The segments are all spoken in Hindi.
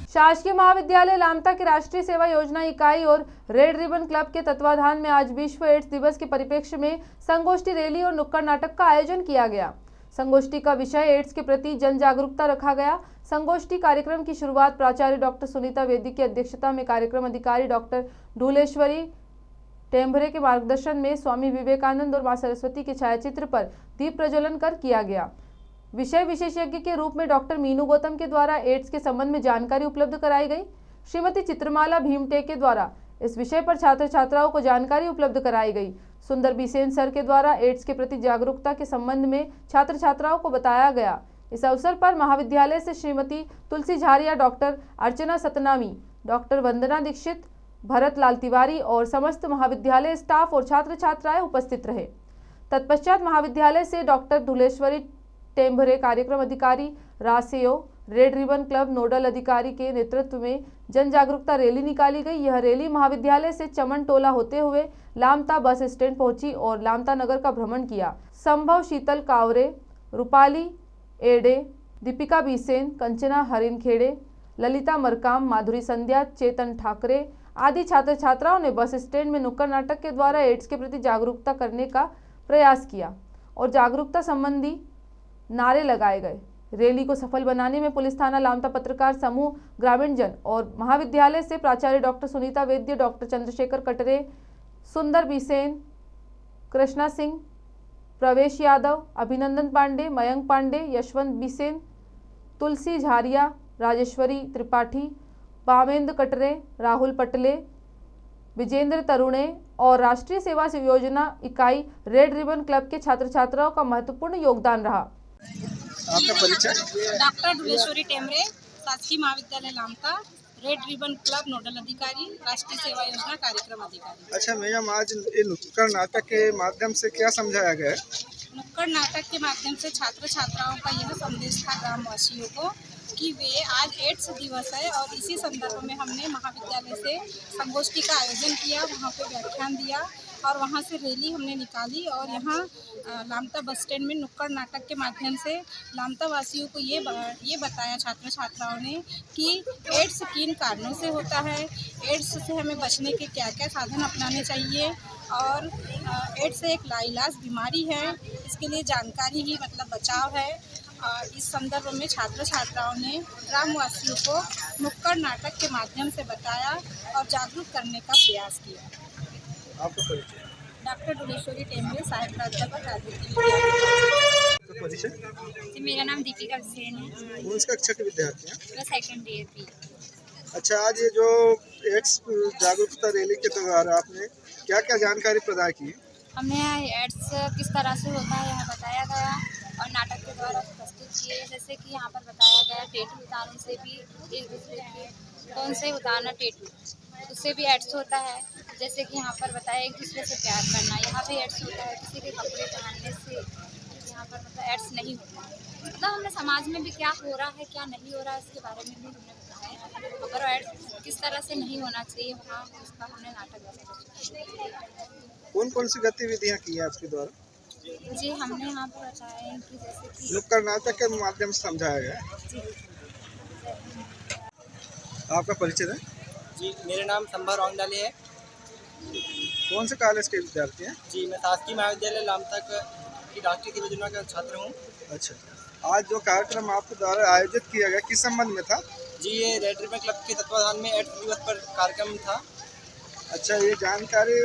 शासकीय महाविद्यालय लामता की राष्ट्रीय सेवा योजना इकाई और रेड रिबन क्लब के तत्वाधान में आज विश्व एड्स दिवस के परिप्रेक्ष्य में संगोष्ठी रैली और नुक्कड़ नाटक का आयोजन किया गया। संगोष्ठी का विषय एड्स के प्रति जन जागरूकता रखा गया। संगोष्ठी कार्यक्रम की शुरुआत प्राचार्य डॉक्टर सुनीता वैद्य की अध्यक्षता में कार्यक्रम अधिकारी डॉक्टर ढूलेश्वरी टेम्भरे के मार्गदर्शन में स्वामी विवेकानंद और मां सरस्वती के छायाचित्र पर दीप प्रज्वलन कर किया गया। विषय विशेषज्ञ के रूप में डॉक्टर मीनू गौतम के द्वारा एड्स के संबंध में जानकारी उपलब्ध कराई गई। श्रीमती चित्रमाला भीमटे के द्वारा इस विषय पर छात्र छात्राओं को जानकारी उपलब्ध कराई गई। सुंदर बिसेन सर के द्वारा एड्स के प्रति जागरूकता के संबंध में छात्र छात्राओं को बताया गया। इस अवसर पर महाविद्यालय से श्रीमती तुलसी झारिया, डॉक्टर अर्चना सतनामी, डॉक्टर वंदना दीक्षित, भरत लाल तिवारी और समस्त महाविद्यालय स्टाफ और छात्र छात्राएं उपस्थित रहे। तत्पश्चात महाविद्यालय से डॉक्टर धुलेश्वरी टेम्भरे, कार्यक्रम अधिकारी रासेयो, रेड रिबन क्लब नोडल अधिकारी के नेतृत्व में जन जागरूकता रैली निकाली गई। यह रैली महाविद्यालय से चमन टोला होते हुए लामता बस स्टैंड पहुंची और लामता नगर का भ्रमण किया। संभव शीतल कावरे, रूपाली एडे, दीपिका बिसेन, कंचना हरिनखेड़े, ललिता मरकाम, माधुरी संध्या, चेतन ठाकरे आदि छात्र छात्राओं ने बस स्टैंड में नुक्कड़ नाटक के द्वारा एड्स के प्रति जागरूकता करने का प्रयास किया और जागरूकता संबंधी नारे लगाए गए। रैली को सफल बनाने में पुलिस थाना लामता, पत्रकार समूह, ग्रामीण जन और महाविद्यालय से प्राचार्य डॉक्टर सुनीता वैद्य, डॉक्टर चंद्रशेखर कटरे, सुंदर बिसेन, कृष्णा सिंह, प्रवेश यादव, अभिनंदन पांडे, मयंक पांडे, यशवंत बिसेन, तुलसी झारिया, राजेश्वरी त्रिपाठी, पामेंद्र कटरे, राहुल पटले, विजेंद्र तरुणे और राष्ट्रीय सेवा योजना इकाई रेड रिबन क्लब के छात्र छात्राओं का महत्वपूर्ण योगदान रहा। आपका परिचय? डॉक्टर ढूलेश्वरी टेम्भरे, शासकीय महाविद्यालय Lamta, red ribbon club nodal अधिकारी, राष्ट्रीय सेवा योजना कार्यक्रम अधिकारी। अच्छा मैडम, आज ये नुक्कड़ नाटक के माध्यम से क्या समझाया गया है? नुक्कड़ नाटक के माध्यम से छात्र छात्राओं का यह संदेश था ग्रामवासियों को कि वे आज एड्स दिवस है और इसी संदर्भ में हमने महाविद्यालय से संगोष्ठी का आयोजन किया, वहाँ पे व्याख्यान दिया और वहाँ से रैली हमने निकाली और यहाँ लामता बस स्टैंड में नुक्कड़ नाटक के माध्यम से लामता वासियों को ये बताया छात्र छात्राओं ने कि एड्स किन कारणों से होता है, एड्स से हमें बचने के क्या क्या साधन अपनाने चाहिए और एड्स एक लाइलाज बीमारी है, इसके लिए जानकारी ही मतलब बचाव है। इस संदर्भ में छात्र छात्राओं ने ग्रामवासियों को नुक्कड़ नाटक के माध्यम से बताया और जागरूक करने का प्रयास किया। आपका परिचय? डॉक्टर ढूलेश्वरी टेम्भरे, सहायक प्राध्यापक राजनीति। आपका परिचय? जी, मेरा नाम दीपिका बिसेन है। कौन सी कक्षा के विद्यार्थी हैं? मैं सेकंड ईयर की। अच्छा, आज ये जो एड्स जागरूकता रैली के द्वारा आपने क्या क्या जानकारी प्रदान की? हमने एड्स किस तरह से होता है यह बताया गया और नाटक के द्वारा प्रस्तुत किए। जैसे कि यहाँ पर बताया गया टेटू उतारने से भी एक दूसरे के कौन से उतारना टेटू, उससे भी एड्स होता है। जैसे कि यहाँ पर बताया एक दूसरे से प्यार करना, यहाँ भी एड्स होता है। किसी के कपड़े पहनने से यहाँ पर मतलब एड्स नहीं होता है। मतलब हमने समाज में भी क्या हो रहा है क्या नहीं हो रहा है इसके बारे में भी हमने बताया। अगर एड्स किस तरह से नहीं होना चाहिए वहाँ उसका हमने नाटक। कौन कौन सी गतिविधियाँ की हैं आपके द्वारा? जी, हमने यहाँ पर बताया कि जैसे कि नुक्कड़ नाटक के माध्यम से समझाया गया है। आपका परिचय है? जी, मेरा नाम संभव रौंगडाले है। कौन से कॉलेज के विद्यार्थी हैं? जी, मैं शासकीय महाविद्यालय लामता की राष्ट्रीय सेवा योजना का छात्र हूँ। अच्छा, आज जो कार्यक्रम आपके द्वारा आयोजित किया गया किस संबंध में था? जी, ये रेड रिबन क्लब के तत्वाधान में एड्स दिवस पर कार्यक्रम था। अच्छा, ये जानकारी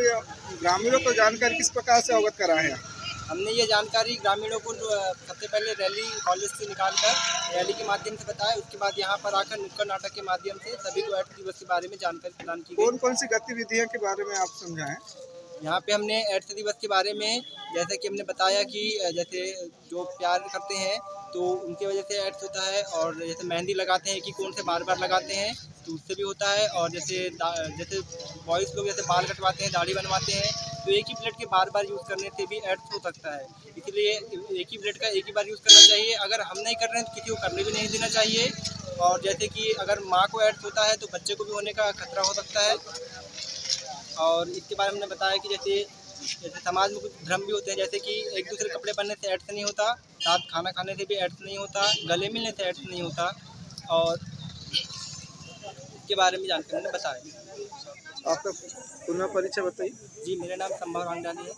ग्रामीणों को जानकारी किस प्रकार से अवगत कराए हैं? हमने ये जानकारी ग्रामीणों को सबसे पहले रैली कॉलेज से निकालकर रैली के माध्यम से बताया, उसके बाद यहाँ पर आकर नुक्कड़ नाटक के माध्यम से सभी को एड्स दिवस के बारे में जानकारी प्रदान की गई। कौन कौन सी गतिविधियों के बारे में आप समझाएं? यहाँ पे हमने एड्स दिवस के बारे में जैसे कि हमने बताया कि जैसे जो प्यार करते हैं तो उनकी वजह से एड्स होता है, और जैसे मेहंदी लगाते हैं कि कौन से बार बार लगाते हैं तो उससे भी होता है, और जैसे बॉयज़ लोग जैसे बाल कटवाते हैं, दाढ़ी बनवाते हैं तो एक ही ब्लेड के बार बार यूज़ करने से भी एड्स हो सकता है। इसलिए एक ही ब्लेड का एक ही बार यूज़ करना चाहिए। अगर हम नहीं कर रहे हैं तो किसी को करने भी नहीं देना चाहिए। और जैसे कि अगर माँ को एड्स होता है तो बच्चे को भी होने का खतरा हो सकता है। और इसके बारे में हमने बताया कि जैसे समाज में कुछ भ्रम भी होते हैं, जैसे कि एक दूसरे कपड़े पहनने से एड्स नहीं होता, साथ खाना खाने से भी एड्स नहीं होता, गले मिलने से एड्स नहीं होता, और के बारे में जानकारी उन्होंने बताया। आपका पुनः परिचय बताइए। जी, मेरा नाम संभव रांगडानी है।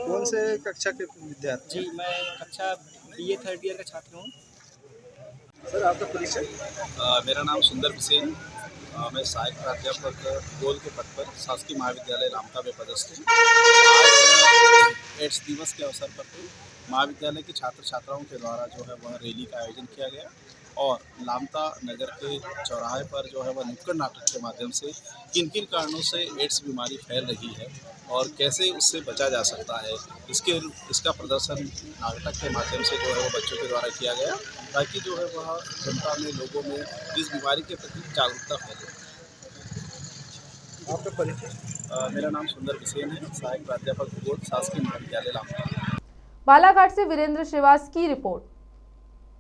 कौन से कक्षा के विद्यार्थी? जी, मैं कक्षा BA 3rd ईयर का छात्र हूँ। सर आपका परिचय? मेरा नाम सुंदर बिसेन, मैं सहायक प्राध्यापक गोल के पद पर शासकीय महाविद्यालय लामता में पदस्थ हूँ। आज एड्स दिवस के अवसर पर महाविद्यालय के छात्र छात्राओं के द्वारा जो है वह रैली का आयोजन किया गया और लामता नगर के चौराहे पर जो है वह नुक्कड़ नाटक के माध्यम से किन किन कारणों से एड्स बीमारी फैल रही है और कैसे उससे बचा जा सकता है, इसका प्रदर्शन नाटक के माध्यम से जो है वो बच्चों के द्वारा किया गया, ताकि जो है वह जनता में, लोगों में इस बीमारी के प्रति जागरूकता फैले। आपका परिचय? मेरा नाम सुंदर बिसेन है, सहायक प्राध्यापक भूगोल, शासकीय महाविद्यालय लामता। बालाघाट से वीरेंद्र श्रीवास की रिपोर्ट।